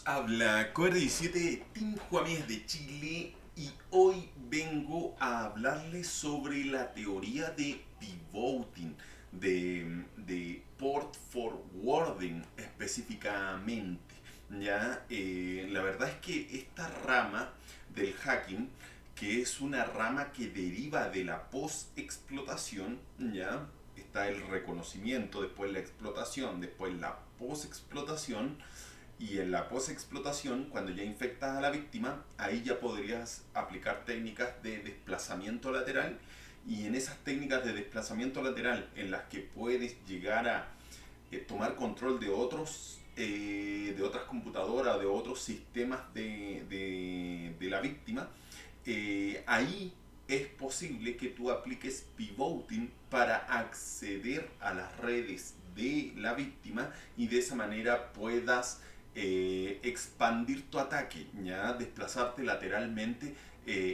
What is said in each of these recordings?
Habla QR17 Team Juamies de Chile y hoy vengo a hablarles sobre la teoría de pivoting, de port forwarding específicamente. ¿Ya? La verdad es que esta rama del hacking, que es una rama que deriva de la post-explotación, ¿ya? Está el reconocimiento, después la explotación, después la post-explotación. Y en la post-explotación, cuando ya infectas a la víctima, ahí ya podrías aplicar técnicas de desplazamiento lateral. Y en esas técnicas de desplazamiento lateral, en las que puedes llegar a tomar control de otras computadoras, de otros sistemas de la víctima, ahí es posible que tú apliques pivoting para acceder a las redes de la víctima y de esa manera puedas expandir tu ataque, ¿ya? Desplazarte lateralmente,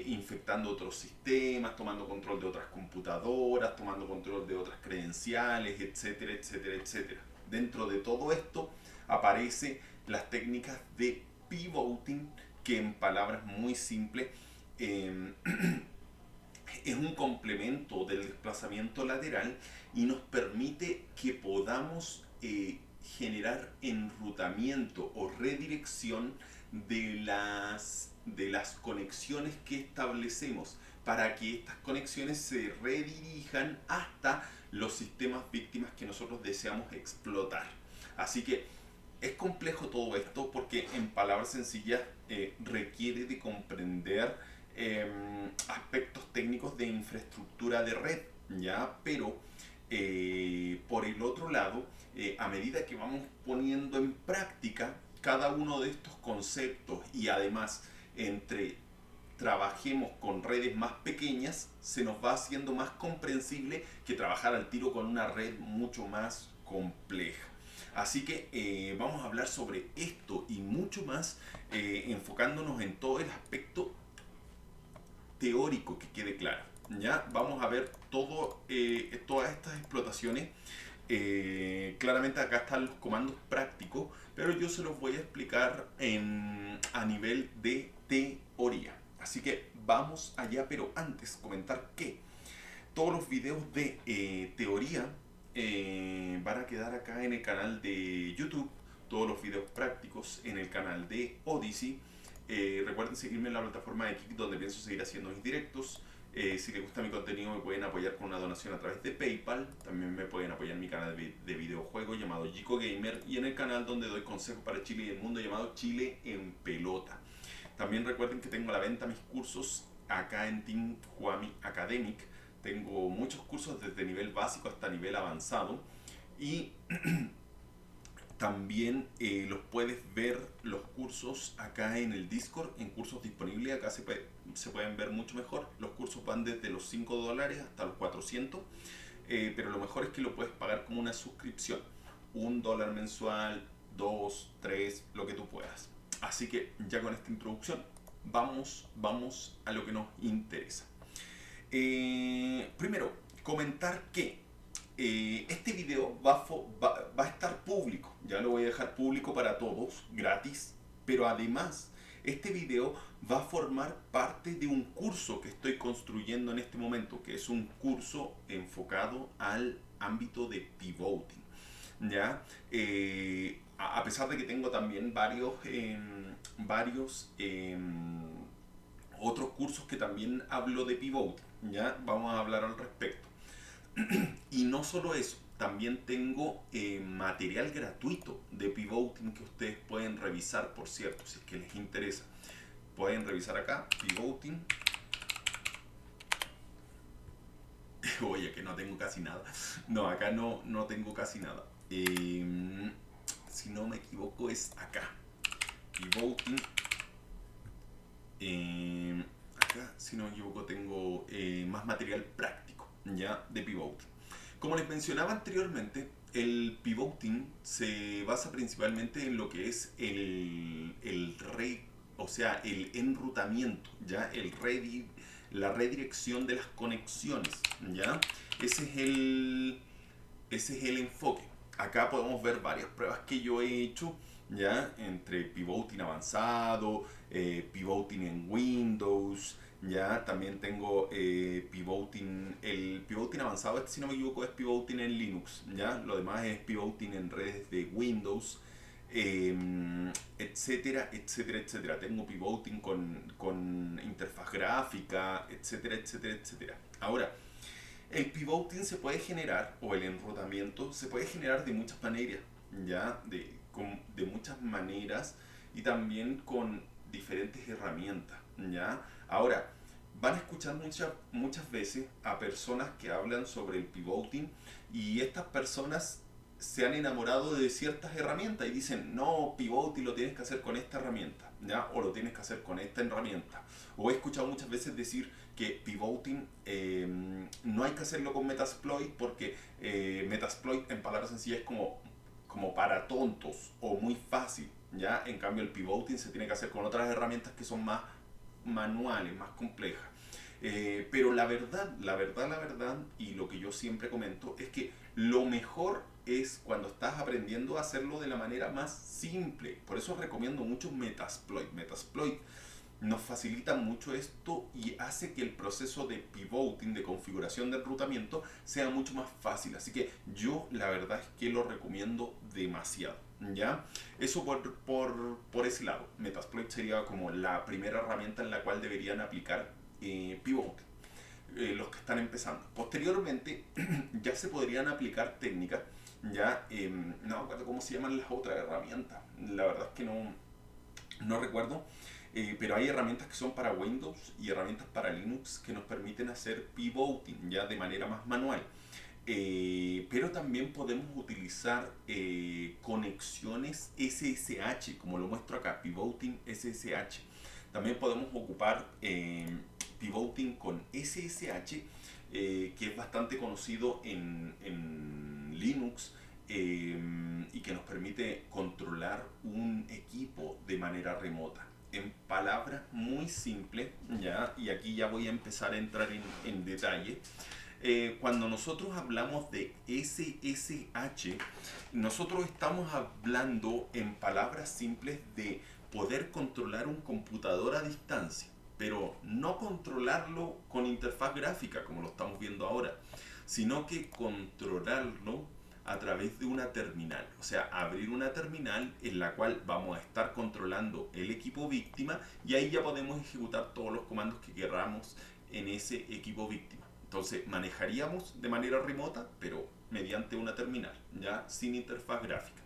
infectando otros sistemas, tomando control de otras computadoras, tomando control de otras credenciales, etcétera, etcétera, etcétera. Dentro de todo esto aparecen las técnicas de pivoting, que en palabras muy simples eh, es un complemento del desplazamiento lateral y nos permite que podamos generar enrutamiento o redirección de las conexiones que establecemos para que estas conexiones se redirijan hasta los sistemas víctimas que nosotros deseamos explotar. Así que es complejo todo esto porque en palabras sencillas requiere de comprender eh, aspectos técnicos de infraestructura de red, ¿ya? Pero por el otro lado, a medida que vamos poniendo en práctica cada uno de estos conceptos y además entre trabajemos con redes más pequeñas, se nos va haciendo más comprensible que trabajar al tiro con una red mucho más compleja. Así que vamos a hablar sobre esto y mucho más, enfocándonos en todo el aspecto teórico, que quede claro. ¿Ya? Vamos a ver todas estas explotaciones. Claramente acá están los comandos prácticos, pero yo se los voy a explicar a nivel de teoría. Así que vamos allá, pero antes comentar que todos los videos de teoría van a quedar acá en el canal de YouTube, todos los videos prácticos en el canal de Odyssey. Recuerden seguirme en la plataforma de Kik, donde pienso seguir haciendo mis directos. Si les gusta mi contenido, me pueden apoyar con una donación a través de PayPal. También me pueden apoyar en mi canal de videojuegos llamado Gico Gamer y en el canal donde doy consejos para Chile y el mundo llamado Chile en Pelota. También recuerden que tengo a la venta mis cursos acá en Team Juami Academic. Tengo muchos cursos desde nivel básico hasta nivel avanzado y también los puedes ver los cursos acá en el Discord, en cursos disponibles. Acá se pueden ver mucho mejor. Los cursos van desde los $5 hasta los 400, pero lo mejor es que lo puedes pagar como una suscripción. $1 mensual, 2, 3, lo que tú puedas. Así que ya con esta introducción, vamos a lo que nos interesa. Primero, comentar que este video va a estar público, ya lo voy a dejar público para todos, gratis, pero además este video va a formar parte de un curso que estoy construyendo en este momento, que es un curso enfocado al ámbito de pivoting. ¿Ya? A pesar de que tengo también varios otros cursos que también hablo de pivoting, ¿ya? Vamos a hablar al respecto. Y no solo eso, también tengo material gratuito de pivoting que ustedes pueden revisar, por cierto, si es que les interesa. Pueden revisar acá, pivoting. Oye, que no tengo casi nada. No, acá no tengo casi nada. Si no me equivoco es acá. Pivoting. Acá, si no me equivoco, tengo más material práctico, ¿ya? De pivoting. Como les mencionaba anteriormente, el pivoting se basa principalmente en lo que es o sea, el enrutamiento, ¿ya? La redirección de las conexiones, ¿ya? Ese es el, ese es el enfoque. Acá podemos ver varias pruebas que yo he hecho, ¿ya? Entre pivoting avanzado, pivoting en Windows, ¿ya? También tengo pivoting, el pivoting avanzado, este si no me equivoco es pivoting en Linux, ¿ya? Lo demás es pivoting en redes de Windows, etcétera, etcétera, etcétera. Tengo pivoting con interfaz gráfica, etcétera, etcétera, etcétera. Ahora, el pivoting se puede generar, o el enrutamiento, se puede generar de muchas maneras, ¿ya? De muchas maneras y también con diferentes herramientas, ¿ya? Ahora, van a escuchar muchas veces a personas que hablan sobre el pivoting y estas personas se han enamorado de ciertas herramientas y dicen, no, pivoting lo tienes que hacer con esta herramienta, ¿ya? O lo tienes que hacer con esta herramienta. O he escuchado muchas veces decir que pivoting no hay que hacerlo con Metasploit porque Metasploit en palabras sencillas es como para tontos o muy fácil, ¿ya? En cambio el pivoting se tiene que hacer con otras herramientas que son más manuales, más complejas. Pero la verdad, y lo que yo siempre comento, es que lo mejor es cuando estás aprendiendo a hacerlo de la manera más simple. Por eso recomiendo mucho Metasploit. Metasploit nos facilita mucho esto y hace que el proceso de pivoting, de configuración del enrutamiento, sea mucho más fácil. Así que yo la verdad es que lo recomiendo demasiado, ¿ya? Eso por ese lado. Metasploit sería como la primera herramienta en la cual deberían aplicar pivoting. Los que están empezando. Posteriormente ya se podrían aplicar técnicas, ya no me acuerdo cómo se llaman las otras herramientas, la verdad es que no recuerdo, pero hay herramientas que son para Windows y herramientas para Linux que nos permiten hacer pivoting ya de manera más manual. Pero también podemos utilizar conexiones SSH, como lo muestro acá, pivoting SSH. También podemos ocupar pivoting con SSH, que es bastante conocido en Linux y que nos permite controlar un equipo de manera remota. En palabras muy simples, ¿ya? Y aquí ya voy a empezar a entrar en detalle. Cuando nosotros hablamos de SSH, nosotros estamos hablando en palabras simples de poder controlar un computador a distancia, pero no controlarlo con interfaz gráfica como lo estamos viendo ahora, sino que controlarlo a través de una terminal. O sea, abrir una terminal en la cual vamos a estar controlando el equipo víctima y ahí ya podemos ejecutar todos los comandos que queramos en ese equipo víctima. Entonces manejaríamos de manera remota, pero mediante una terminal, ya sin interfaz gráfica.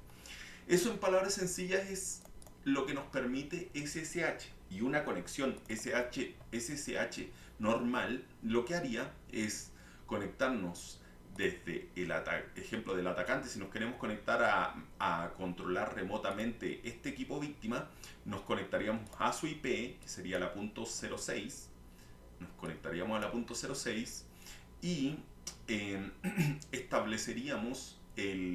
Eso en palabras sencillas es lo que nos permite SSH. Y una conexión SSH normal lo que haría es conectarnos desde el ejemplo del atacante. Si nos queremos conectar a controlar remotamente este equipo víctima, nos conectaríamos a su IP, que sería la .06. Nos conectaríamos a la .06 y estableceríamos,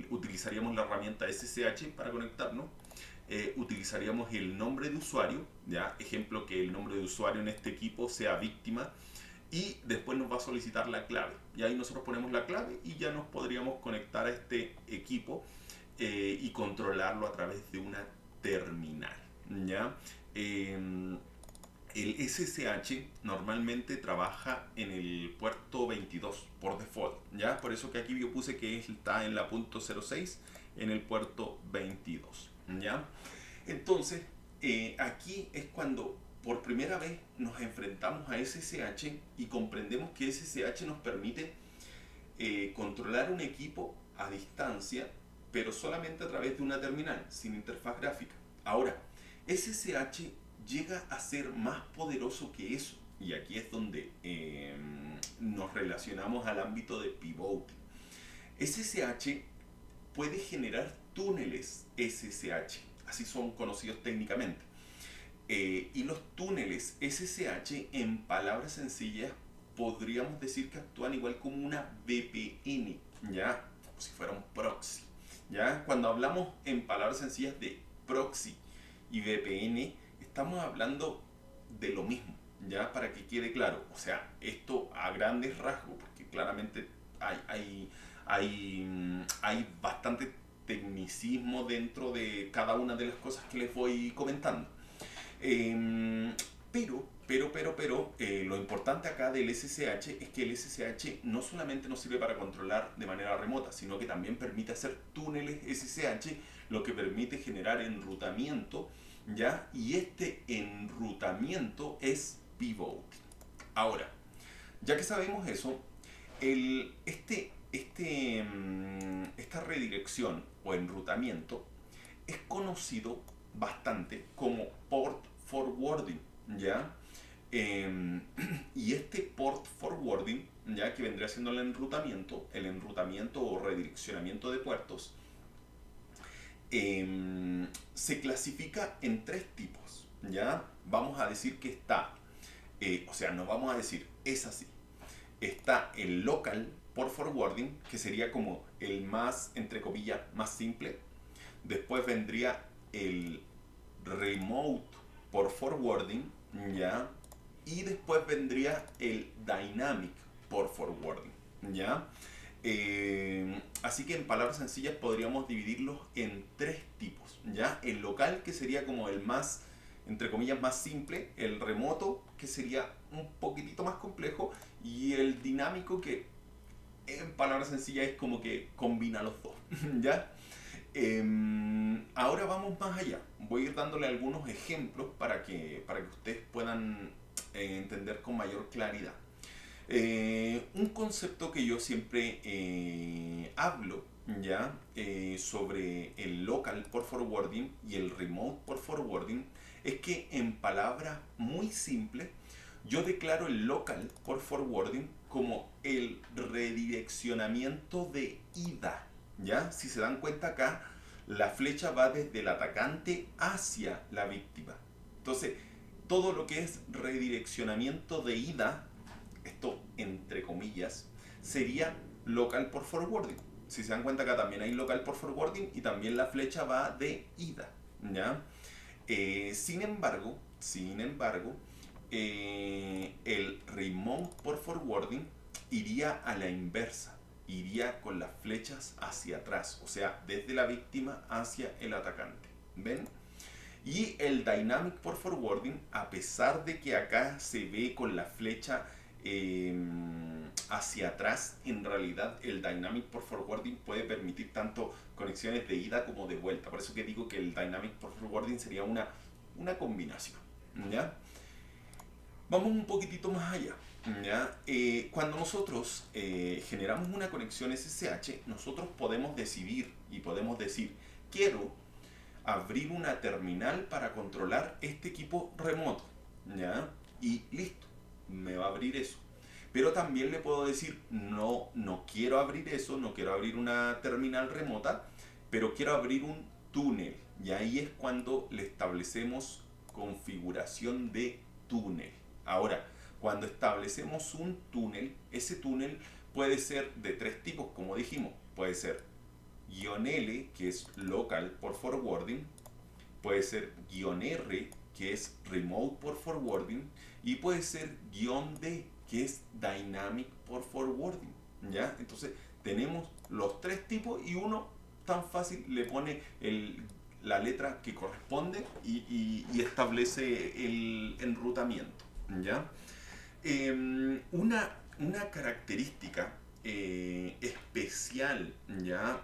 utilizaríamos la herramienta SSH para conectarnos, utilizaríamos el nombre de usuario, ¿ya? Ejemplo que el nombre de usuario en este equipo sea víctima y después nos va a solicitar la clave. Y ahí nosotros ponemos la clave y ya nos podríamos conectar a este equipo y controlarlo a través de una terminal, ¿ya? El SSH normalmente trabaja en el puerto 22 por default, ¿ya? Por eso que aquí yo puse que está en la .06 en el puerto 22, ¿ya? Entonces, aquí es cuando por primera vez nos enfrentamos a SSH y comprendemos que SSH nos permite controlar un equipo a distancia, pero solamente a través de una terminal, sin interfaz gráfica. Ahora, SSH llega a ser más poderoso que eso, y aquí es donde nos relacionamos al ámbito de pivoting. SSH puede generar túneles SSH, así son conocidos técnicamente. Y los túneles SSH, en palabras sencillas, podríamos decir que actúan igual como una VPN, ¿ya? Como si fuera un proxy, ¿ya? Cuando hablamos en palabras sencillas de proxy y VPN, estamos hablando de lo mismo, ¿ya? Para que quede claro. O sea, esto a grandes rasgos, porque claramente hay bastante tecnicismo dentro de cada una de las cosas que les voy comentando. Eh, lo importante acá del SSH es que el SSH no solamente nos sirve para controlar de manera remota, sino que también permite hacer túneles SSH, lo que permite generar enrutamiento, ¿ya? Y este enrutamiento es pivoting. Ahora, ya que sabemos eso, esta redirección o enrutamiento es conocido bastante como port forwarding, ¿ya? Y este port forwarding, ya que vendría siendo el enrutamiento o redireccionamiento de puertos, se clasifica en tres tipos, ¿ya? Vamos a decir que está, o sea, no vamos a decir, es así. Está el local port forwarding, que sería como el más, entre comillas, más simple. Después vendría el remote port forwarding, ¿ya? Y después vendría el dynamic port forwarding, ¿ya? Así que en palabras sencillas podríamos dividirlos en tres tipos, ¿ya? El local, que sería como el más, entre comillas, más simple, el remoto, que sería un poquitito más complejo, y el dinámico, que en palabras sencillas es como que combina los dos, ¿ya? Ahora vamos más allá. Voy a ir dándole algunos ejemplos para que ustedes puedan entender con mayor claridad. Un concepto que yo siempre hablo, ¿ya? Sobre el local port forwarding y el remote port forwarding es que, en palabras muy simples, yo declaro el local port forwarding como el redireccionamiento de ida, ¿ya? Si se dan cuenta acá, la flecha va desde el atacante hacia la víctima. Entonces, todo lo que es redireccionamiento de ida, esto entre comillas, sería local port forwarding. Si se dan cuenta, acá también hay local port forwarding y también la flecha va de ida, ¿ya? Sin embargo, el remote port forwarding iría a la inversa, iría con las flechas hacia atrás, o sea, desde la víctima hacia el atacante. ¿Ven? Y el dynamic port forwarding, a pesar de que acá se ve con la flecha hacia atrás, en realidad el dynamic port forwarding puede permitir tanto conexiones de ida como de vuelta. Por eso que digo que el dynamic port forwarding sería una combinación, ¿ya? Vamos un poquitito más allá, ¿ya? Cuando nosotros generamos una conexión SSH, nosotros podemos decidir y podemos decir: quiero abrir una terminal para controlar este equipo remoto, ¿ya? Y listo, me va a abrir eso. Pero también le puedo decir: no quiero abrir eso, no quiero abrir una terminal remota, pero quiero abrir un túnel. Y ahí es cuando le establecemos configuración de túnel. Ahora, cuando establecemos un túnel, ese túnel puede ser de tres tipos, como dijimos. Puede ser -L, que es local port forwarding, puede ser -R, que es remote port forwarding, y puede ser -D, que es dynamic port forwarding, ¿ya? Entonces tenemos los tres tipos y uno tan fácil le pone la letra que corresponde y establece el enrutamiento, ¿ya? Una característica especial, ¿ya?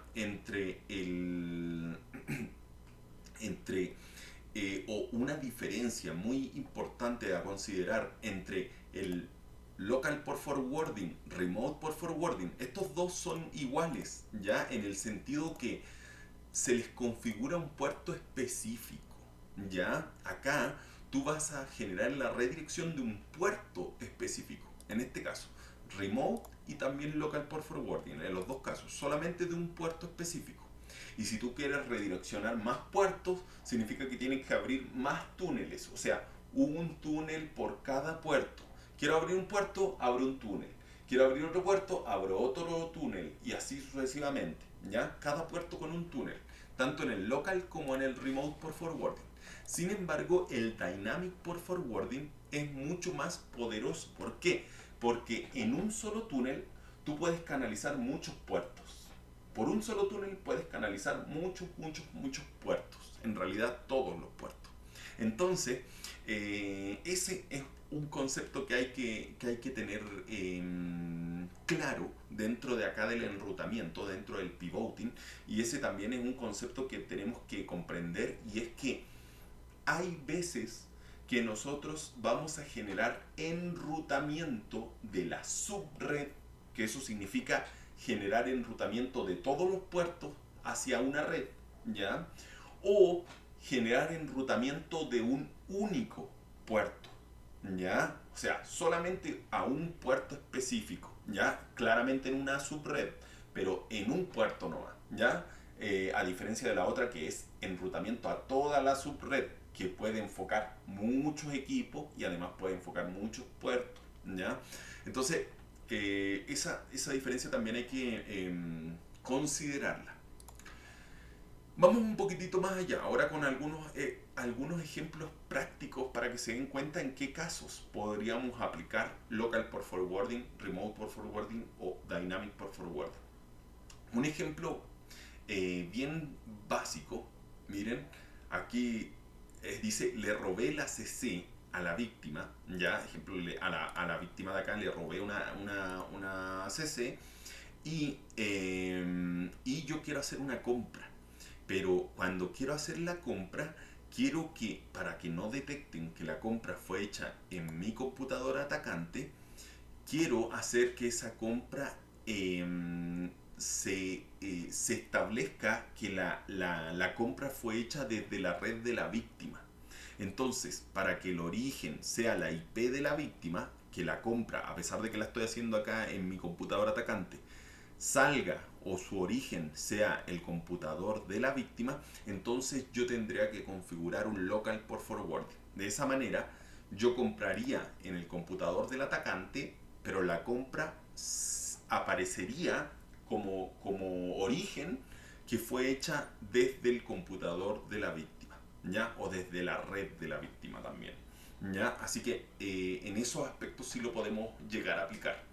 O una diferencia muy importante a considerar entre el local port forwarding, remote port forwarding, estos dos son iguales, ¿ya? En el sentido que se les configura un puerto específico, ¿ya? Acá tú vas a generar la redirección de un puerto específico, en este caso remote y también local port forwarding, en los dos casos solamente de un puerto específico. Y si tú quieres redireccionar más puertos, significa que tienes que abrir más túneles, o sea, un túnel por cada puerto. Quiero abrir un puerto, abro un túnel. Quiero abrir otro puerto, abro otro túnel, y así sucesivamente, ¿ya? Cada puerto con un túnel, tanto en el local como en el remote port forwarding. Sin embargo, el dynamic port forwarding es mucho más poderoso. ¿Por qué? Porque en un solo túnel tú puedes canalizar muchos puertos. por un solo túnel puedes canalizar muchos puertos, en realidad todos los puertos. Entonces, ese es un concepto que hay que tener claro dentro de acá del enrutamiento, dentro del pivoting, y ese también es un concepto que tenemos que comprender, y es que hay veces que nosotros vamos a generar enrutamiento de la subred, que eso significa generar enrutamiento de todos los puertos hacia una red, ¿ya? O generar enrutamiento de un único puerto, ¿ya? O sea, solamente a un puerto específico, ¿ya? Claramente en una subred, pero en un puerto nomás, ¿ya? A diferencia de la otra que es enrutamiento a toda la subred, que puede enfocar muchos equipos y además puede enfocar muchos puertos, ¿ya? Entonces, esa diferencia también hay que considerarla. Vamos un poquitito más allá, ahora con algunos ejemplos prácticos para que se den cuenta en qué casos podríamos aplicar Local Port Forwarding, Remote Port Forwarding o Dynamic Port Forwarding. Un ejemplo bien básico, miren, aquí dice, le robé la CC a la víctima, ya, ejemplo, a la víctima de acá le robé una CC y yo quiero hacer una compra. Pero cuando quiero hacer la compra, quiero que, para que no detecten que la compra fue hecha en mi computadora atacante, quiero hacer que esa compra se establezca que la compra fue hecha desde la red de la víctima. Entonces, para que el origen sea la IP de la víctima, que la compra, a pesar de que la estoy haciendo acá en mi computadora atacante, salga o su origen sea el computador de la víctima, entonces yo tendría que configurar un local port forwarding. De esa manera, yo compraría en el computador del atacante, pero la compra aparecería como origen que fue hecha desde el computador de la víctima, ¿ya? O desde la red de la víctima también, ¿ya? Así que en esos aspectos sí lo podemos llegar a aplicar.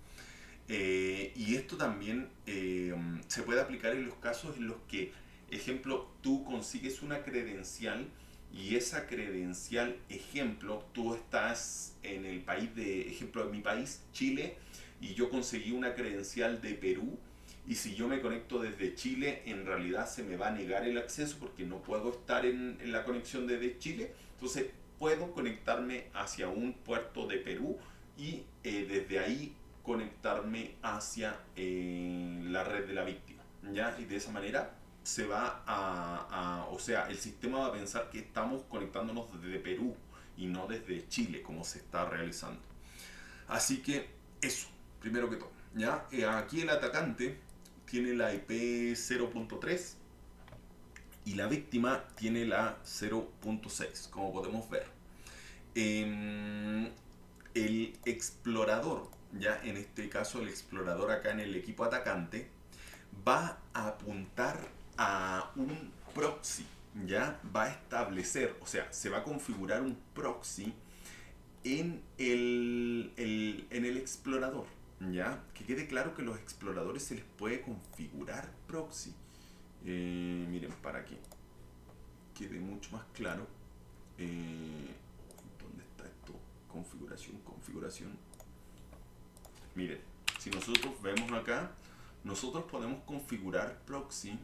Y esto también se puede aplicar en los casos en los que, ejemplo, tú consigues una credencial y esa credencial, ejemplo, tú estás en el país de, ejemplo, en mi país, Chile, y yo conseguí una credencial de Perú, y si yo me conecto desde Chile, en realidad se me va a negar el acceso porque no puedo estar en la conexión desde Chile, entonces puedo conectarme hacia un puerto de Perú y desde ahí conectarme hacia la red de la víctima, ¿ya? Y de esa manera se va o sea, el sistema va a pensar que estamos conectándonos desde Perú y no desde Chile, como se está realizando. Así que eso, primero que todo, ¿ya? Aquí el atacante tiene la IP 0.3 y la víctima tiene la 0.6, como podemos ver. El explorador, ya en este caso el explorador acá en el equipo atacante, va a apuntar a un proxy, ya va a establecer, o sea, se va a configurar un proxy en el explorador, ya, que quede claro que los exploradores se les puede configurar proxy. Miren, para que quede mucho más claro, ¿dónde está esto? Configuración. Miren, si nosotros vemos acá, nosotros podemos configurar proxy.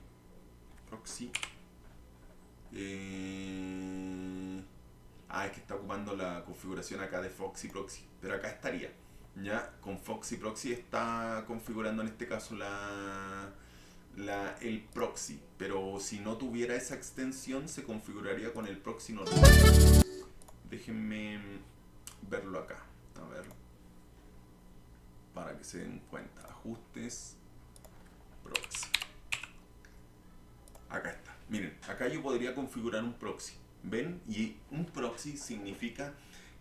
Es que está ocupando la configuración acá de Foxy Proxy, pero acá estaría. Ya con Foxy Proxy está configurando en este caso el proxy, pero si no tuviera esa extensión se configuraría con el proxy normal. Déjenme verlo acá, a ver, para que se den cuenta. Ajustes, proxy. Acá está. Miren, acá yo podría configurar un proxy. ¿Ven? Y un proxy significa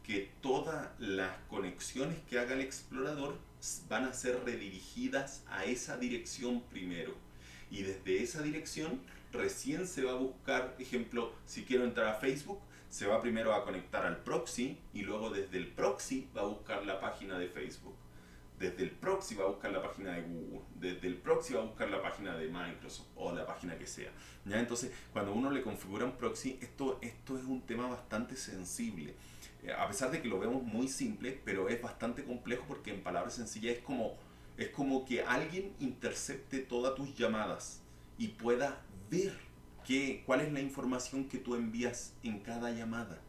que todas las conexiones que haga el explorador van a ser redirigidas a esa dirección primero. Y desde esa dirección recién se va a buscar, ejemplo, si quiero entrar a Facebook, se va primero a conectar al proxy y luego desde el proxy va a buscar la página de Facebook. desde el proxy va a buscar la página de Google, desde el proxy va a buscar la página de Microsoft o la página que sea. ¿Ya? Entonces, cuando uno le configura un proxy, esto es un tema bastante sensible. A pesar de que lo vemos muy simple, pero es bastante complejo porque en palabras sencillas es como que alguien intercepte todas tus llamadas y pueda ver cuál es la información que tú envías en cada llamada.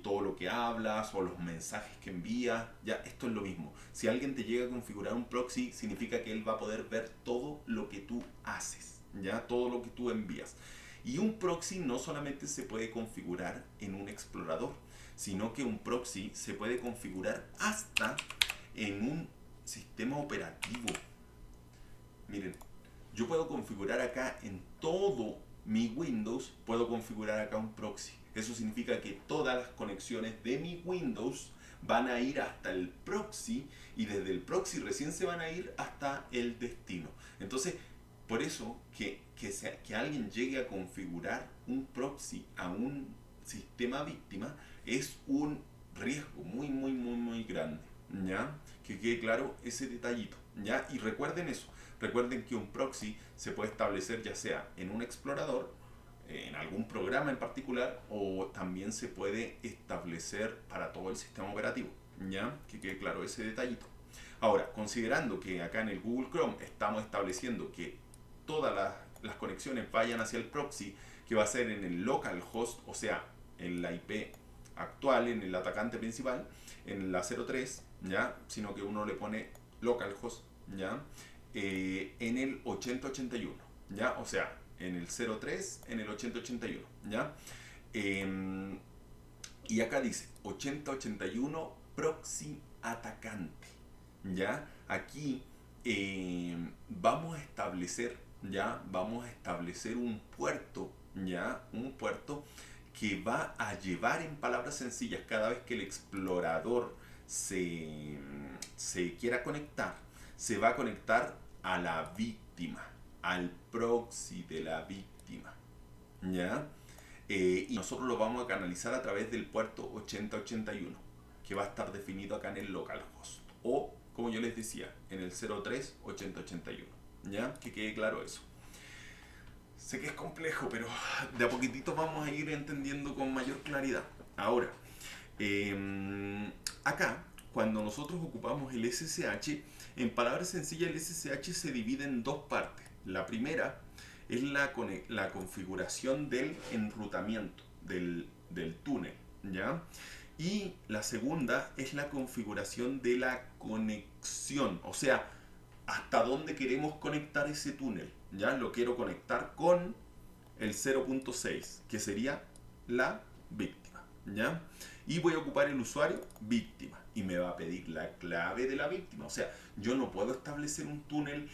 Todo lo que hablas o los mensajes que envías, ya esto es lo mismo. Si alguien te llega a configurar un proxy, significa que él va a poder ver todo lo que tú haces, ya todo lo que tú envías. Y un proxy no solamente se puede configurar en un explorador, sino que un proxy se puede configurar hasta en un sistema operativo. Miren, yo puedo configurar acá en todo mi Windows, puedo configurar acá un proxy. Eso significa que todas las conexiones de mi Windows van a ir hasta el proxy y desde el proxy recién se van a ir hasta el destino. Entonces, por eso que alguien llegue a configurar un proxy a un sistema víctima es un riesgo muy grande, ¿ya? Que quede claro ese detallito, ¿ya? Y recuerden eso, recuerden que un proxy se puede establecer ya sea en un explorador, en algún programa en particular, o también se puede establecer para todo el sistema operativo, ¿ya? Que quede claro ese detallito. Ahora, considerando que acá en el Google Chrome estamos estableciendo que todas las conexiones vayan hacia el proxy, que va a ser en el localhost, o sea, en la IP actual, en el atacante principal, en la 03, ¿ya? Sino que uno le pone localhost, ¿ya? En el 8081, ¿ya? O sea, en el 03, en el 8081, ¿ya? Y acá dice 8081 proxy atacante, ¿ya? Aquí vamos a establecer, ¿ya? Vamos a establecer un puerto, ¿ya? Un puerto que va a llevar en palabras sencillas cada vez que el explorador se quiera conectar, se va a conectar a la víctima, al proxy de la víctima, ¿ya? Y nosotros lo vamos a canalizar a través del puerto 8081, que va a estar definido acá en el localhost, o como yo les decía, en el 03 8081, ¿ya? Que quede claro eso. Sé que es complejo, pero de a poquitito vamos a ir entendiendo con mayor claridad. Ahora, acá, cuando nosotros ocupamos el SSH, en palabras sencillas, el SSH se divide en dos partes. La primera es la configuración del enrutamiento, del túnel, ¿ya? Y la segunda es la configuración de la conexión, o sea, hasta dónde queremos conectar ese túnel, ¿ya? Lo quiero conectar con el 0.6, que sería la víctima, ¿ya? Y voy a ocupar el usuario víctima y me va a pedir la clave de la víctima. O sea, yo no puedo establecer un túnel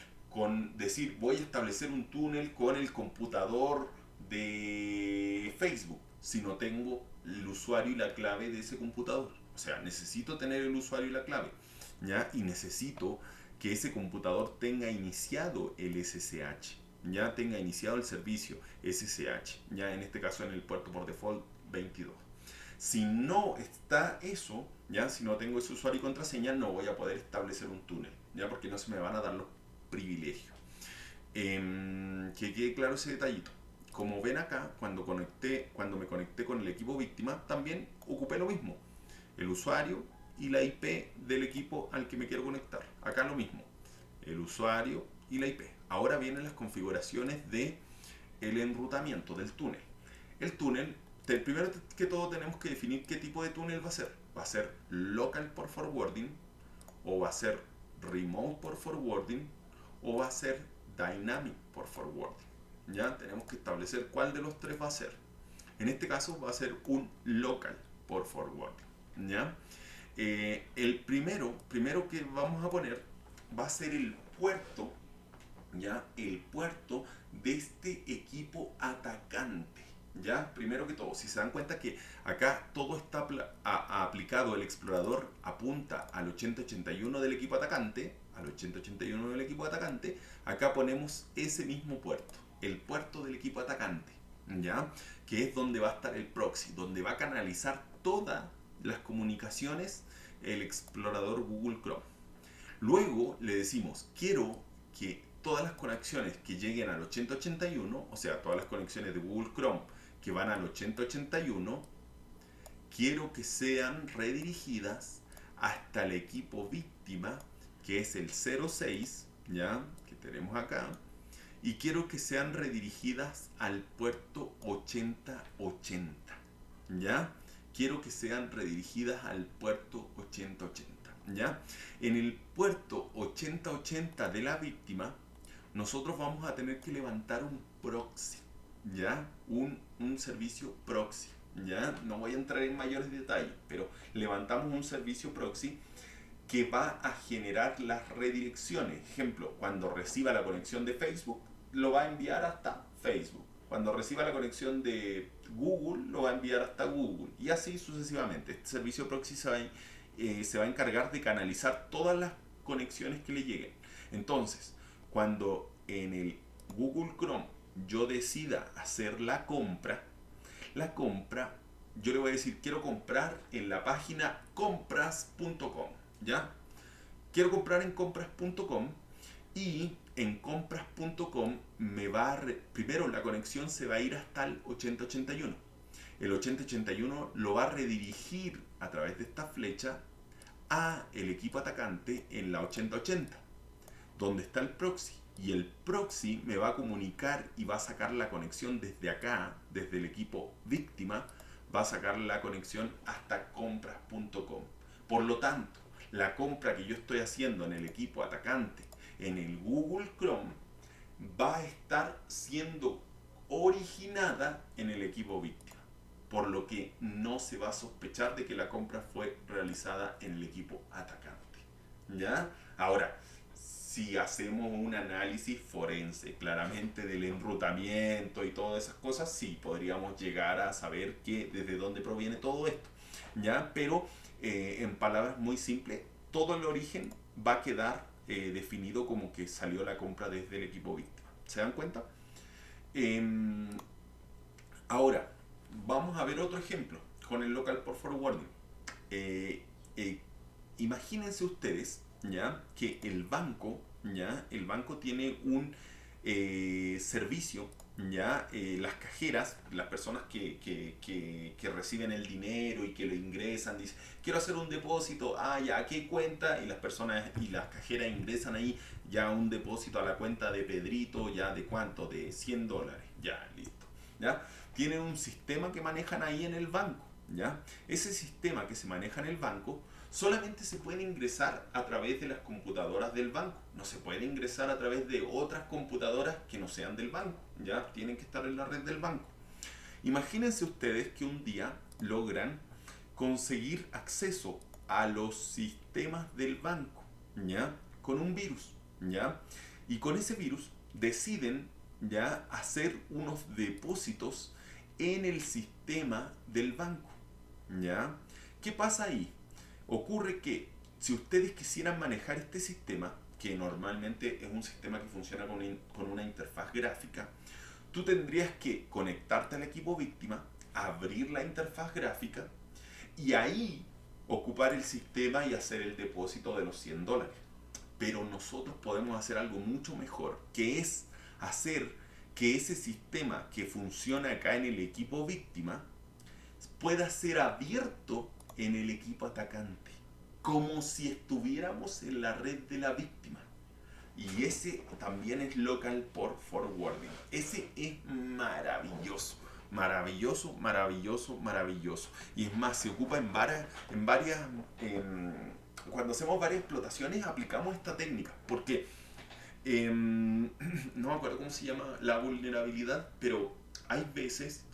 decir, voy a establecer un túnel con el computador de Facebook si no tengo el usuario y la clave de ese computador. O sea, necesito tener el usuario y la clave, ¿ya? Y necesito que ese computador tenga iniciado el SSH, ya tenga iniciado el servicio SSH, ya en este caso en el puerto por default 22. Si no está eso, ya si no tengo ese usuario y contraseña, no voy a poder establecer un túnel, ya porque no se me van a dar los privilegios. Que quede claro ese detallito. Como ven acá, cuando me conecté con el equipo víctima, también ocupé lo mismo, el usuario y la IP del equipo al que me quiero conectar. Acá lo mismo, el usuario y la IP. Ahora vienen las configuraciones de el enrutamiento del túnel. El túnel, primero que todo tenemos que definir qué tipo de túnel va a ser. ¿Va a ser local por forwarding? ¿O va a ser remote por forwarding? ¿O va a ser dynamic por forwarding? Ya tenemos que establecer cuál de los tres va a ser. En este caso va a ser un local por forwarding, ¿ya? El primero que vamos a poner va a ser el puerto, ¿ya? El puerto de este equipo atacante, ¿ya? Primero que todo, si se dan cuenta que acá todo está aplicado, el explorador apunta al 8081 del equipo atacante, acá ponemos ese mismo puerto, el puerto del equipo atacante, ¿ya? Que es donde va a estar el proxy, donde va a canalizar todas las comunicaciones el explorador Google Chrome. Luego le decimos, quiero que todas las conexiones que lleguen al 8081, o sea, todas las conexiones de Google Chrome que van al 8081, quiero que sean redirigidas hasta el equipo víctima, que es el 06, ¿ya? Que tenemos acá. Y quiero que sean redirigidas al puerto 8080, ¿ya? Quiero que sean redirigidas al puerto 8080, ¿ya? En el puerto 8080 de la víctima, nosotros vamos a tener que levantar un proxy, ¿ya? Un servicio proxy, ¿ya? No voy a entrar en mayores detalles, pero levantamos un servicio proxy que va a generar las redirecciones. Ejemplo, cuando reciba la conexión de Facebook, lo va a enviar hasta Facebook. Cuando reciba la conexión de Google, lo va a enviar hasta Google. Y así sucesivamente. Este servicio proxy se va a encargar de canalizar todas las conexiones que le lleguen. Entonces, cuando en el Google Chrome yo decida hacer la compra, yo le voy a decir, quiero comprar en la página compras.com, ¿ya? Quiero comprar en compras.com y en compras.com primero la conexión se va a ir hasta el 8081. El 8081 lo va a redirigir a través de esta flecha a el equipo atacante en la 8080, donde está el proxy. Y el proxy me va a comunicar y va a sacar la conexión desde acá, desde el equipo víctima, va a sacar la conexión hasta compras.com. Por lo tanto, la compra que yo estoy haciendo en el equipo atacante, en el Google Chrome, va a estar siendo originada en el equipo víctima. Por lo que no se va a sospechar de que la compra fue realizada en el equipo atacante, ¿ya? Ahora, si hacemos un análisis forense claramente del enrutamiento y todas esas cosas, sí podríamos llegar a saber desde dónde proviene todo esto, ¿ya? Pero en palabras muy simples, todo el origen va a quedar definido como que salió la compra desde el equipo víctima. ¿Se dan cuenta? Ahora, vamos a ver otro ejemplo con el local port forwarding. Eh, eh, Imagínense ustedes, ¿ya? Que el banco, ¿ya? El banco tiene un servicio, ¿ya? Las cajeras, las personas que reciben el dinero y que lo ingresan, dicen, quiero hacer un depósito, ya, ¿a qué cuenta? Y las personas y las cajeras ingresan ahí ya un depósito a la cuenta de Pedrito, ya de cuánto, de $100, ya, listo, ¿ya? Tienen un sistema que manejan ahí en el banco, ¿ya? Ese sistema que se maneja en el banco solamente se puede ingresar a través de las computadoras del banco. No se puede ingresar a través de otras computadoras que no sean del banco. Ya tienen que estar en la red del banco. Imagínense ustedes que un día logran conseguir acceso a los sistemas del banco, ¿ya? Con un virus, ¿ya? Y con ese virus deciden, ¿ya? Hacer unos depósitos en el sistema del banco, ¿ya? ¿Qué pasa ahí? Ocurre que si ustedes quisieran manejar este sistema, que normalmente es un sistema que funciona con una interfaz gráfica, tú tendrías que conectarte al equipo víctima, abrir la interfaz gráfica y ahí ocupar el sistema y hacer el depósito de los $100. Pero nosotros podemos hacer algo mucho mejor, que es hacer que ese sistema que funciona acá en el equipo víctima pueda ser abierto en el equipo atacante, como si estuviéramos en la red de la víctima. Y ese también es local port forwarding. Ese es maravilloso, maravilloso, maravilloso, maravilloso. Y es más, se ocupa cuando hacemos varias explotaciones aplicamos esta técnica, porque no me acuerdo cómo se llama la vulnerabilidad, pero hay veces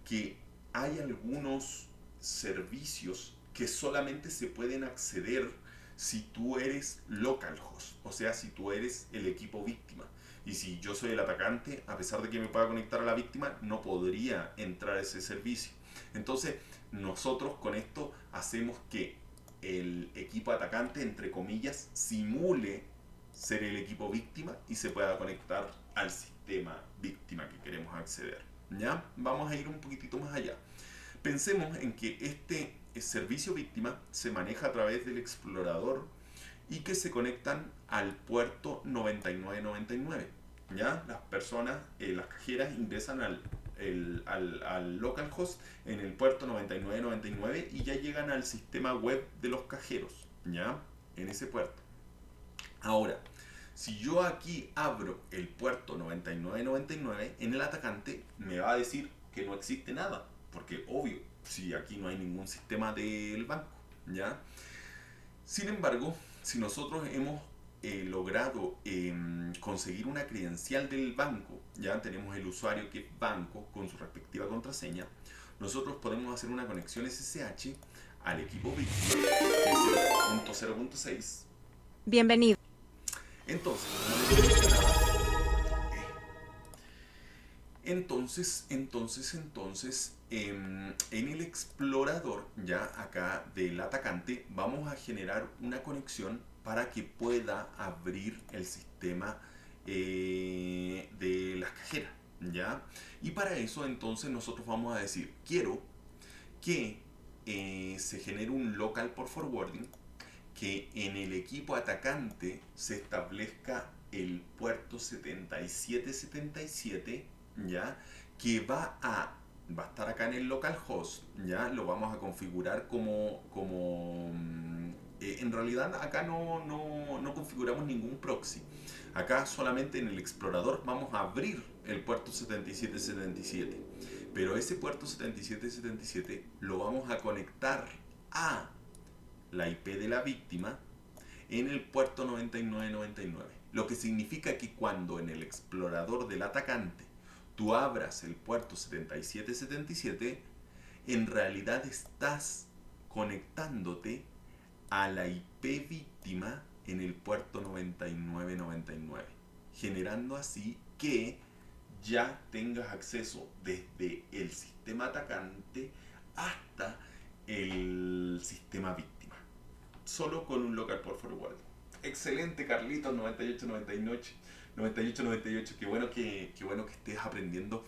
que hay algunos servicios que solamente se pueden acceder si tú eres localhost, o sea, si tú eres el equipo víctima. Y si yo soy el atacante, a pesar de que me pueda conectar a la víctima, no podría entrar a ese servicio. Entonces, nosotros con esto hacemos que el equipo atacante, entre comillas, simule ser el equipo víctima y se pueda conectar al sistema víctima que queremos acceder. ¿Ya? Vamos a ir un poquitito más allá. Pensemos en que este servicio víctima se maneja a través del explorador y que se conectan al puerto 9999. ¿Ya? Las personas, las cajeras ingresan al localhost en el puerto 9999 y ya llegan al sistema web de los cajeros, ¿ya? En ese puerto. Ahora, si yo aquí abro el puerto 9999, en el atacante me va a decir que no existe nada, porque obvio, si aquí no hay ningún sistema del banco, ¿ya? Sin embargo, si nosotros hemos logrado conseguir una credencial del banco, ya tenemos el usuario que es banco con su respectiva contraseña, nosotros podemos hacer una conexión SSH al equipo víctima, que es el punto 0.6. Bienvenido. Entonces, como les mencionaba, en el explorador, ya acá del atacante, vamos a generar una conexión para que pueda abrir el sistema de las cajeras, ¿ya? Y para eso entonces nosotros vamos a decir, quiero que se genere un local por forwarding, que en el equipo atacante se establezca el puerto 7777, ¿ya? Que va a estar acá en el localhost, ¿ya? Lo vamos a configurar en realidad acá no configuramos ningún proxy. Acá solamente en el explorador vamos a abrir el puerto 7777. Pero ese puerto 7777 lo vamos a conectar a la IP de la víctima en el puerto 9999. Lo que significa que cuando en el explorador del atacante tú abras el puerto 7777, en realidad estás conectándote a la IP víctima en el puerto 9999, generando así que ya tengas acceso desde el sistema atacante hasta el sistema víctima, solo con un local por forward. Excelente, Carlitos, 9898. Qué bueno que estés aprendiendo.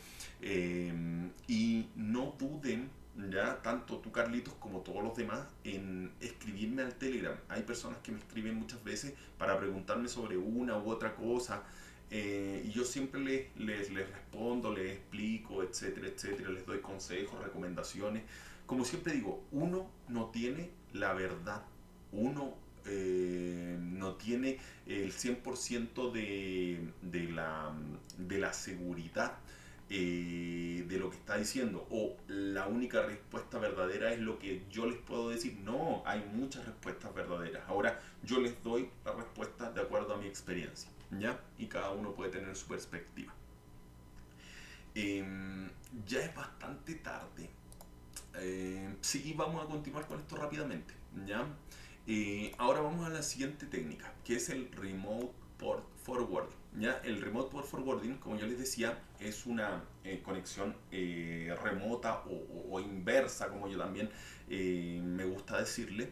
Y no duden, ya, tanto tú, Carlitos, como todos los demás, en escribirme al Telegram. Hay personas que me escriben muchas veces para preguntarme sobre una u otra cosa. Y yo siempre les respondo, les explico, etcétera, etcétera. Les doy consejos, recomendaciones. Como siempre digo, uno no tiene la verdad. Uno no tiene el 100% de la seguridad de lo que está diciendo, o la única respuesta verdadera es lo que yo les puedo decir. No, hay muchas respuestas verdaderas. Ahora yo les doy la respuesta de acuerdo a mi experiencia, ¿ya? Y cada uno puede tener su perspectiva. Ya es bastante tarde. Sí, vamos a continuar con esto rápidamente, ¿ya? Ahora vamos a la siguiente técnica, que es el Remote Port Forwarding, ¿ya? El Remote Port Forwarding, como yo les decía, es una conexión remota o inversa, como yo también me gusta decirle.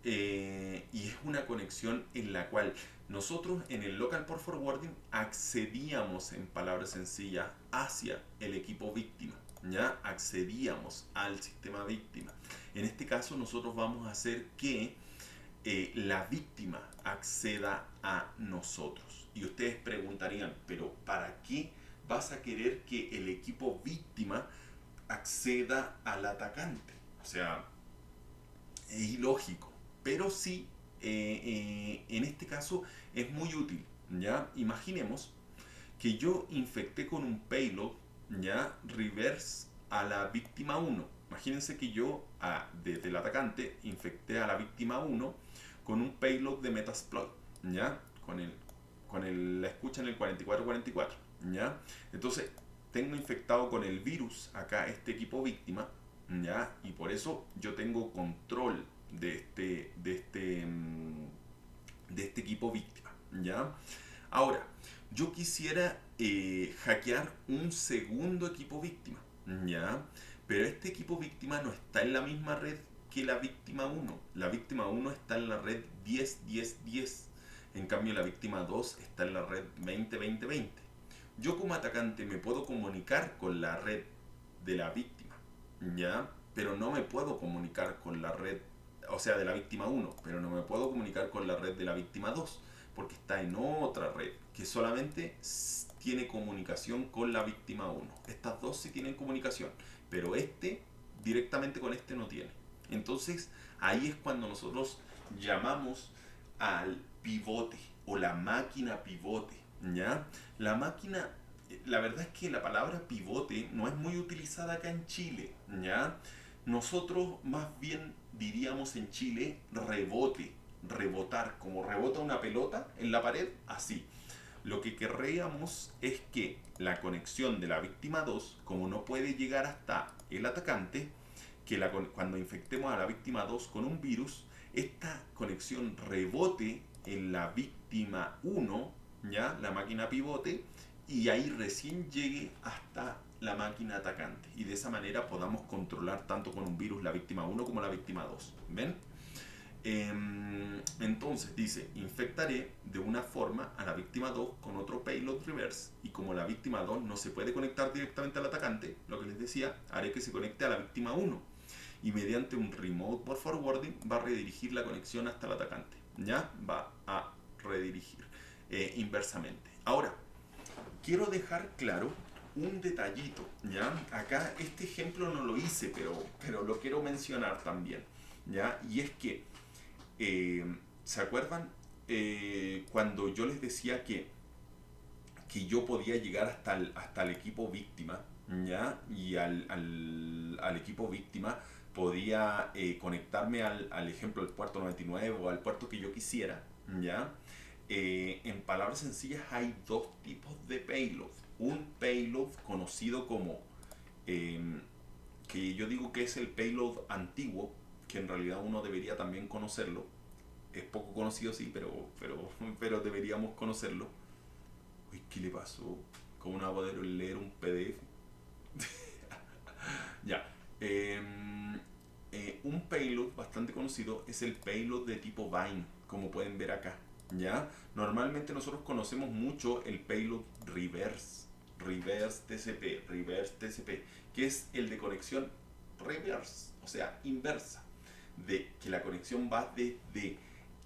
Y es una conexión en la cual nosotros en el Local Port Forwarding accedíamos, en palabras sencillas, hacia el equipo víctima, ¿ya? Accedíamos al sistema víctima. En este caso nosotros vamos a hacer que la víctima acceda a nosotros. Y ustedes preguntarían, pero ¿para qué vas a querer que el equipo víctima acceda al atacante? O sea, es ilógico. Pero sí, en este caso es muy útil, ¿ya? Imaginemos que yo infecté con un payload, ¿ya? Reverse a la víctima 1. Imagínense que yo, desde el atacante, infecté a la víctima 1 con un payload de Metasploit, ¿ya? La escucha en el 4444, ¿ya? Entonces, tengo infectado con el virus acá este equipo víctima, ¿ya? Y por eso yo tengo control de este equipo víctima, ¿ya? Ahora, yo quisiera hackear un segundo equipo víctima, ¿ya? Pero este equipo víctima no está en la misma red que la víctima 1. La víctima 1 está en la red 10-10-10. En cambio, la víctima 2 está en la red 20-20-20. Yo como atacante me puedo comunicar con la red de la víctima, ¿ya? Pero no me puedo comunicar con la red o sea, de la víctima 1, pero no me puedo comunicar con la red de la víctima 2, porque está en otra red, que solamente tiene comunicación con la víctima 1. Estas dos sí tienen comunicación, pero este directamente con este no tiene. Entonces, ahí es cuando nosotros llamamos al pivote o la máquina pivote, ¿ya? La máquina, la verdad es que la palabra pivote no es muy utilizada acá en Chile, ¿ya? Nosotros más bien diríamos en Chile rebote, rebotar, como rebota una pelota en la pared, así. Lo que querríamos es que la conexión de la víctima 2, como no puede llegar hasta el atacante, que cuando infectemos a la víctima 2 con un virus, esta conexión rebote en la víctima 1, ¿ya? La máquina pivote, y ahí recién llegue hasta la máquina atacante. Y de esa manera podamos controlar tanto con un virus la víctima 1 como la víctima 2. ¿Ven? Entonces dice, infectaré de una forma a la víctima 2 con otro payload reverse, y como la víctima 2 no se puede conectar directamente al atacante, lo que les decía, haré que se conecte a la víctima 1 y mediante un remote port forwarding va a redirigir la conexión hasta el atacante. Ya va a redirigir inversamente. Ahora, quiero dejar claro un detallito, ¿ya? Acá este ejemplo no lo hice, pero lo quiero mencionar también, ¿ya? Y es que ¿se acuerdan cuando yo les decía que yo podía llegar hasta el equipo víctima, ¿ya? Y al equipo víctima podía conectarme al ejemplo del puerto 99 o al puerto que yo quisiera, ¿ya? En palabras sencillas hay dos tipos de payload. Un payload conocido como, eh, que yo digo que es el payload antiguo, que en realidad uno debería también conocerlo. Es poco conocido, sí, pero deberíamos conocerlo. Uy, ¿qué le pasó? ¿Cómo no va a poder leer un PDF? Ya. Un payload bastante conocido es el payload de tipo Vine, como pueden ver acá. ¿Ya? Normalmente nosotros conocemos mucho el payload reverse, reverse TCP, que es el de conexión reverse, o sea, inversa, de que la conexión va desde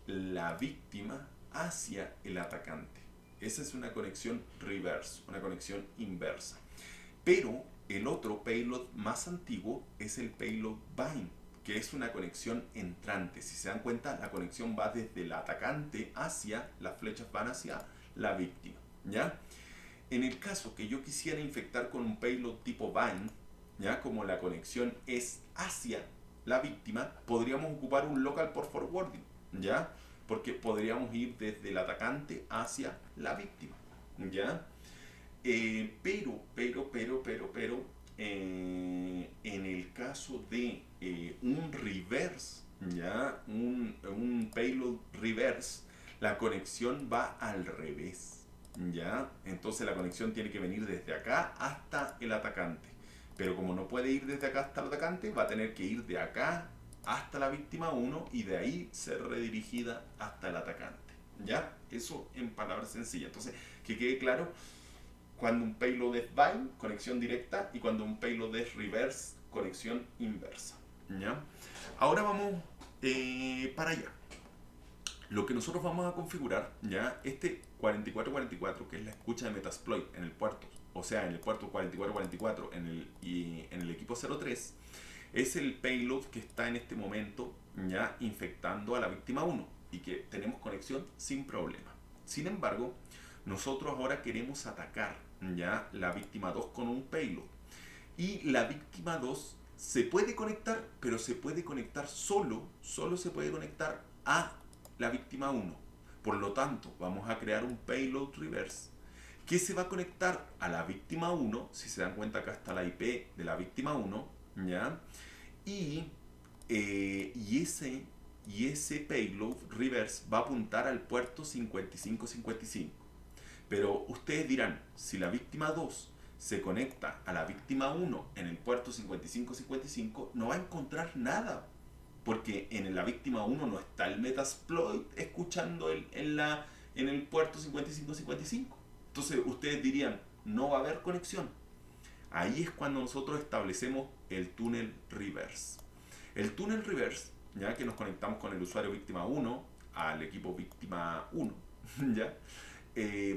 la víctima hacia el atacante. Esa es una conexión reverse, una conexión inversa. Pero el otro payload más antiguo es el payload bind, que es una conexión entrante. Si se dan cuenta, la conexión va desde el atacante hacia, las flechas van hacia la víctima, ¿ya? En el caso que yo quisiera infectar con un payload tipo bind, ¿ya? Como la conexión es hacia la víctima, podríamos ocupar un local port forwarding, ¿ya? Porque podríamos ir desde el atacante hacia la víctima, ¿ya? En el caso de un reverse, ¿ya? Un payload reverse, la conexión va al revés, ¿ya? Entonces la conexión tiene que venir desde acá hasta el atacante. Pero como no puede ir desde acá hasta el atacante, va a tener que ir de acá hasta la víctima 1 y de ahí ser redirigida hasta el atacante, ¿ya? Eso en palabras sencillas. Entonces, que quede claro, cuando un payload es bind, conexión directa, y cuando un payload es reverse, conexión inversa, ¿ya? Ahora vamos para allá. Lo que nosotros vamos a configurar, ya, este 4444, que es la escucha de Metasploit en el puerto, o sea, en el puerto 4444 en el equipo 03, es el payload que está en este momento ya infectando a la víctima 1 y que tenemos conexión sin problema. Sin embargo, nosotros ahora queremos atacar ya la víctima 2 con un payload. Y la víctima 2 se puede conectar, pero se puede conectar solo se puede conectar a la víctima 1. Por lo tanto, vamos a crear un payload reverse que se va a conectar a la víctima 1. Si se dan cuenta, acá está la IP de la víctima 1, ¿ya? Y ese payload reverse va a apuntar al puerto 5555. Pero ustedes dirán, si la víctima 2 se conecta a la víctima 1 en el puerto 5555, no va a encontrar nada, porque en la víctima 1 no está el Metasploit escuchando en el puerto 5555. Entonces ustedes dirían, no va a haber conexión. Ahí es cuando nosotros establecemos el túnel reverse. El túnel reverse ya que nos conectamos con el usuario víctima 1 al equipo víctima 1, ¿ya?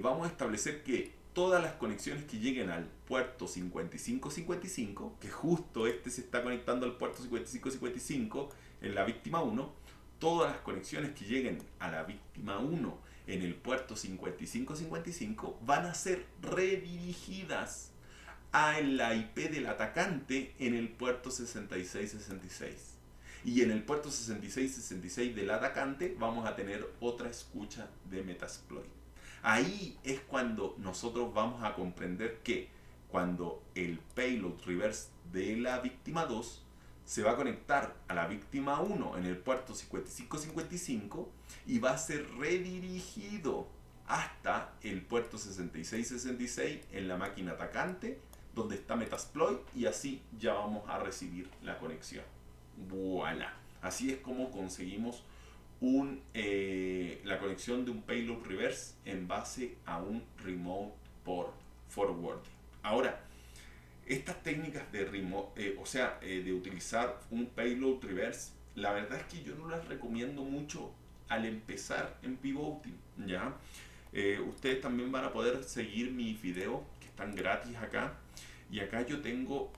Vamos a establecer que todas las conexiones que lleguen al puerto 5555, que justo este se está conectando al puerto 5555 en la víctima 1, todas las conexiones que lleguen a la víctima 1 en el puerto 5555 van a ser redirigidas a la IP del atacante en el puerto 6666. Y en el puerto 6666 del atacante vamos a tener otra escucha de Metasploit. Ahí es cuando nosotros vamos a comprender que cuando el payload reverse de la víctima 2 se va a conectar a la víctima 1 en el puerto 5555 y va a ser redirigido hasta el puerto 6666 en la máquina atacante donde está Metasploit, y así ya vamos a recibir la conexión. Voilà. Así es como conseguimos la conexión de un payload reverse en base a un remote por forwarding. Ahora, estas técnicas de de utilizar un payload reverse, la verdad es que yo no las recomiendo mucho al empezar en pivoting, ¿ya? Ustedes también van a poder seguir mis videos que están gratis acá. Y acá yo tengo,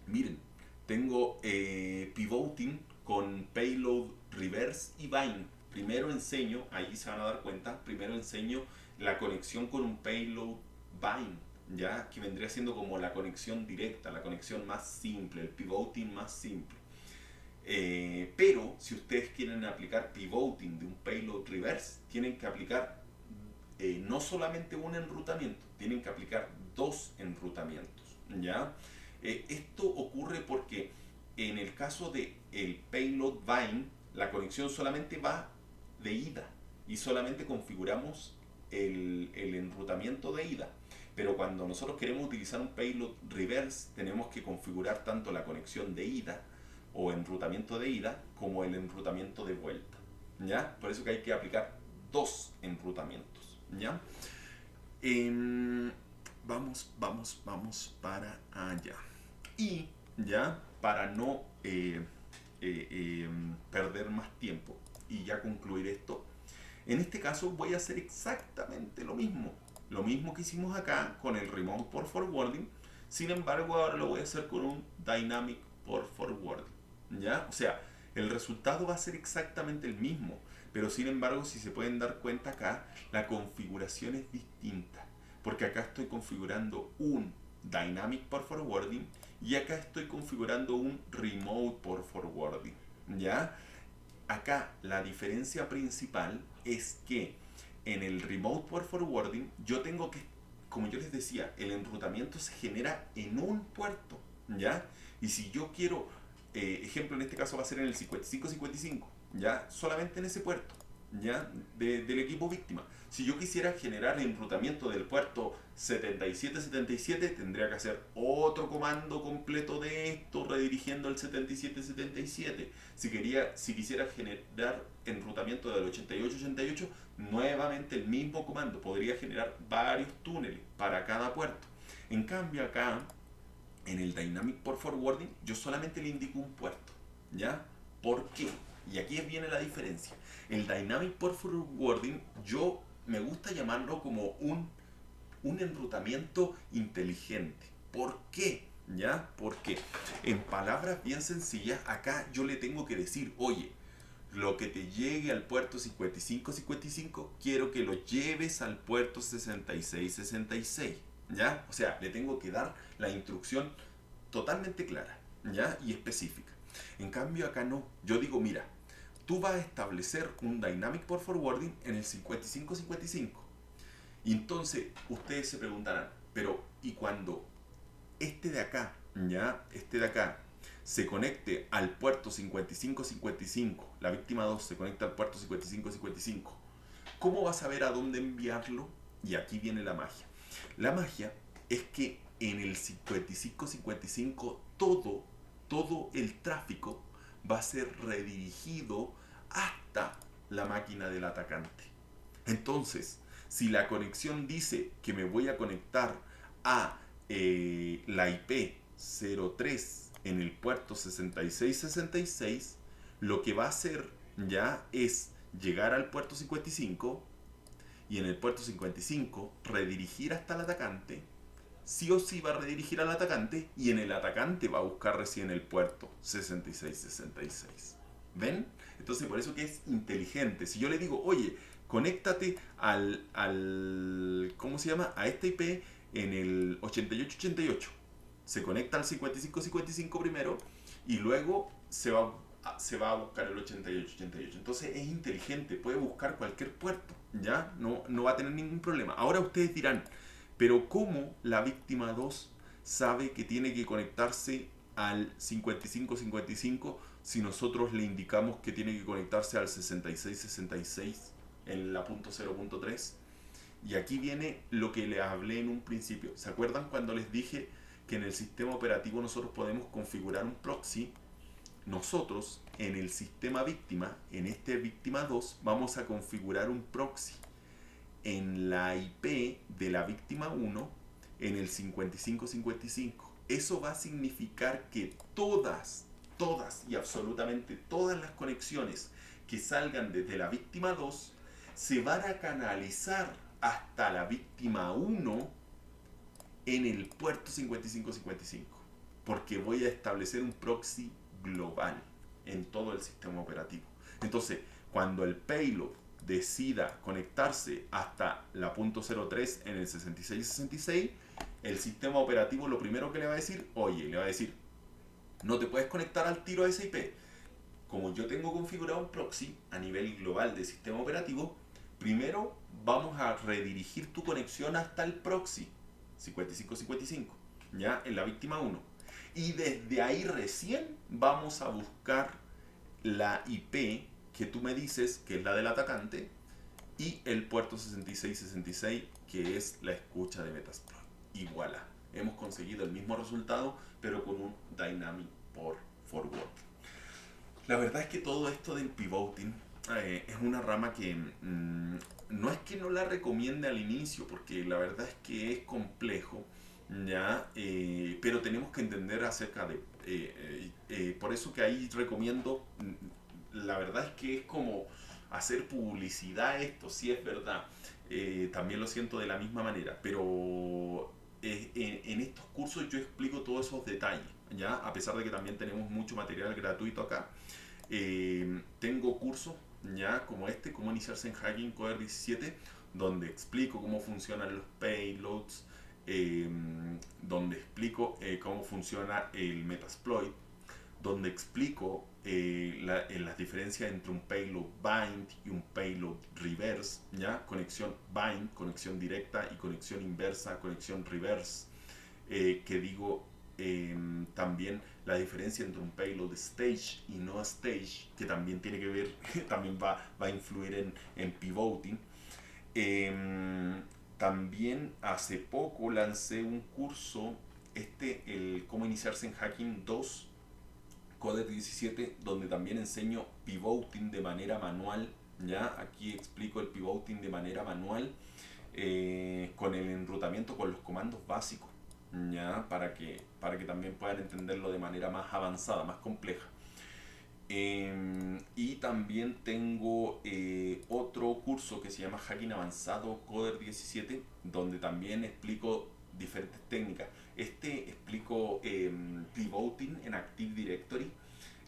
miren, tengo pivoting con payload reverse y bind. Primero enseño, ahí se van a dar cuenta, primero enseño la conexión con un payload bind, ya, que vendría siendo como la conexión directa, la conexión más simple, el pivoting más simple. Pero si ustedes quieren aplicar pivoting de un payload reverse, tienen que aplicar no solamente un enrutamiento, tienen que aplicar dos enrutamientos, ¿ya? Esto ocurre porque en el caso de el payload bind, la conexión solamente va de ida y solamente configuramos el enrutamiento de ida. Pero cuando nosotros queremos utilizar un payload reverse, tenemos que configurar tanto la conexión de ida o enrutamiento de ida como el enrutamiento de vuelta, ¿ya? Por eso que hay que aplicar dos enrutamientos, ¿ya? Vamos para allá. Y ya, para no perder más tiempo y ya concluir esto, en este caso voy a hacer exactamente lo mismo que hicimos acá con el remote por forwarding. Sin embargo, ahora lo voy a hacer con un dynamic por forwarding, ¿ya? O sea, el resultado va a ser exactamente el mismo, pero sin embargo, si se pueden dar cuenta acá, la configuración es distinta, porque acá estoy configurando un dynamic por forwarding y acá estoy configurando un remote por forwarding, ¿ya? Acá la diferencia principal es que en el remote por forwarding yo tengo que, como yo les decía, el enrutamiento se genera en un puerto, ¿ya? Y si yo quiero, ejemplo en este caso va a ser en el 5555, ¿ya? Solamente en ese puerto, ¿ya? Del equipo víctima. Si yo quisiera generar el enrutamiento del puerto 7777, tendría que hacer otro comando completo de esto, redirigiendo al 7777. Si quisiera generar enrutamiento del 8888, nuevamente el mismo comando. Podría generar varios túneles para cada puerto. En cambio acá, en el Dynamic Port Forwarding, yo solamente le indico un puerto, ¿ya? ¿Por qué? Y aquí viene la diferencia. El Dynamic Port Forwarding, yo me gusta llamarlo como un enrutamiento inteligente. ¿Por qué? ¿Ya? Porque en palabras bien sencillas, acá yo le tengo que decir, oye, lo que te llegue al puerto 5555, quiero que lo lleves al puerto 6666, ¿ya? O sea, le tengo que dar la instrucción totalmente clara, ¿ya? Y específica. En cambio acá no, yo digo, mira, tú vas a establecer un dynamic port forwarding en el 5555. Y entonces ustedes se preguntarán, pero ¿y cuando este de acá, ya, este de acá, se conecte al puerto 5555, la víctima 2 se conecta al puerto 5555, ¿cómo va a saber a dónde enviarlo? Y aquí viene la magia. La magia es que en el 5555 todo el tráfico va a ser redirigido hasta la máquina del atacante. Entonces, si la conexión dice que me voy a conectar a la IP en el puerto 6666, lo que va a hacer ya es llegar al puerto 55 y en el puerto 55 redirigir hasta el atacante. Sí o sí va a redirigir al atacante y en el atacante va a buscar recién el puerto 6666. ¿Ven? Entonces por eso que es inteligente. Si yo le digo, oye, conéctate ¿cómo se llama? A esta IP en el 8888. Se conecta al 5555 primero y luego se va a buscar el 8888. Entonces es inteligente, puede buscar cualquier puerto, ¿ya? No va a tener ningún problema. Ahora ustedes dirán, pero ¿cómo la víctima 2 sabe que tiene que conectarse al 5555 si nosotros le indicamos que tiene que conectarse al 6666 en la .0.3? Y aquí viene lo que les hablé en un principio. ¿Se acuerdan cuando les dije que en el sistema operativo nosotros podemos configurar un proxy? Nosotros en el sistema víctima, en este víctima 2, vamos a configurar un proxy en la IP de la víctima 1 en el 5555. Eso va a significar que todas y absolutamente todas las conexiones que salgan desde la víctima 2 se van a canalizar hasta la víctima 1 en el puerto 5555, porque voy a establecer un proxy global en todo el sistema operativo. Entonces, cuando el payload decida conectarse hasta la .03 en el 6666, el sistema operativo lo primero que le va a decir, oye, le va a decir, no te puedes conectar al tiro a esa IP. Como yo tengo configurado un proxy a nivel global de sistema operativo, primero vamos a redirigir tu conexión hasta el proxy 5555, ya en la víctima 1. Y desde ahí recién vamos a buscar la IP que tú me dices que es la del atacante y el puerto 6666 que es la escucha de Metasploit. Y voilà, hemos conseguido el mismo resultado pero con un Dynamic Port Forward. La verdad es que todo esto del pivoting es una rama que no es que no la recomiende al inicio, porque la verdad es que es complejo, ¿ya? Pero tenemos que entender acerca de... por eso que ahí recomiendo, la verdad es que es como hacer publicidad esto, sí es verdad. También lo siento de la misma manera, pero en estos cursos yo explico todos esos detalles, ¿ya? A pesar de que también tenemos mucho material gratuito acá. Tengo cursos ya como este, cómo iniciarse en Hacking Coder 17, donde explico cómo funcionan los payloads, donde explico cómo funciona el Metasploit, donde explico las diferencias entre un payload bind y un payload reverse, ¿ya? Conexión bind, conexión directa, y conexión inversa, conexión reverse, que digo también la diferencia entre un payload stage y no stage, que también tiene que ver, también va a influir en pivoting. También hace poco lancé un curso, el cómo iniciarse en Hacking 2, Coder 17, donde también enseño pivoting de manera manual. ¿Ya? Aquí explico el pivoting de manera manual con el enrutamiento con los comandos básicos, ¿ya? Para que también puedan entenderlo de manera más avanzada, más compleja. Y también tengo otro curso que se llama Hacking Avanzado Coder 17, donde también explico diferentes técnicas. Explico pivoting en Active Directory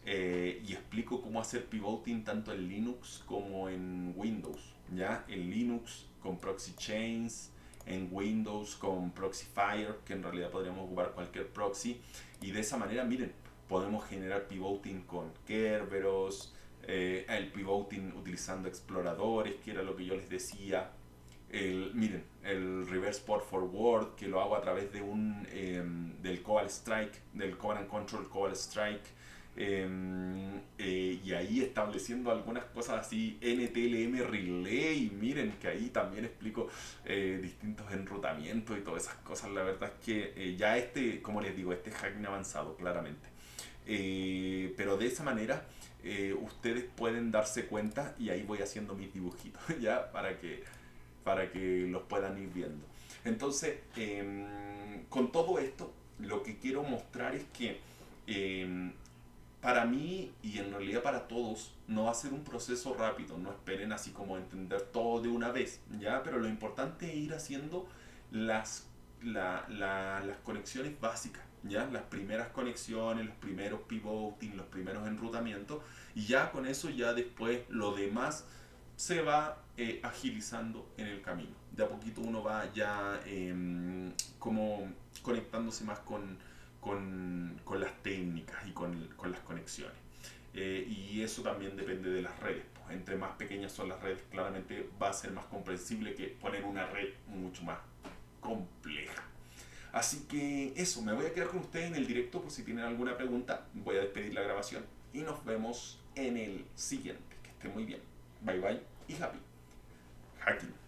y explico cómo hacer pivoting tanto en Linux como en Windows, ¿ya? En Linux con proxy chains, en Windows con Proxyfire, que en realidad podríamos ocupar cualquier proxy, y de esa manera, miren, podemos generar pivoting con Kerberos, el pivoting utilizando exploradores, que era lo que yo les decía. Miren, el reverse port forward, que lo hago a través de del Cobalt Strike, del Command and Control Cobalt Strike, y ahí estableciendo algunas cosas así, NTLM Relay, miren que ahí también explico distintos enrutamientos y todas esas cosas. La verdad es que ya como les digo, es hacking avanzado, claramente. Pero de esa manera ustedes pueden darse cuenta, y ahí voy haciendo mis dibujitos ya para que los puedan ir viendo. Entonces, con todo esto, lo que quiero mostrar es que Eh, para mí y en realidad para todos no va a ser un proceso rápido, no esperen así como entender todo de una vez, ¿ya? Pero lo importante es ir haciendo las, las conexiones básicas, ¿ya? Las primeras conexiones, los primeros pivoting, los primeros enrutamientos y ya con eso ya después lo demás se va agilizando en el camino. De a poquito uno va ya como conectándose más con las técnicas y con las conexiones. Y eso también depende de las redes. Pues, entre más pequeñas son las redes, claramente va a ser más comprensible que poner una red mucho más compleja. Así que eso, me voy a quedar con ustedes en el directo por si tienen alguna pregunta. Voy a despedir la grabación y nos vemos en el siguiente. Que esté muy bien. Bye bye y happy hacking.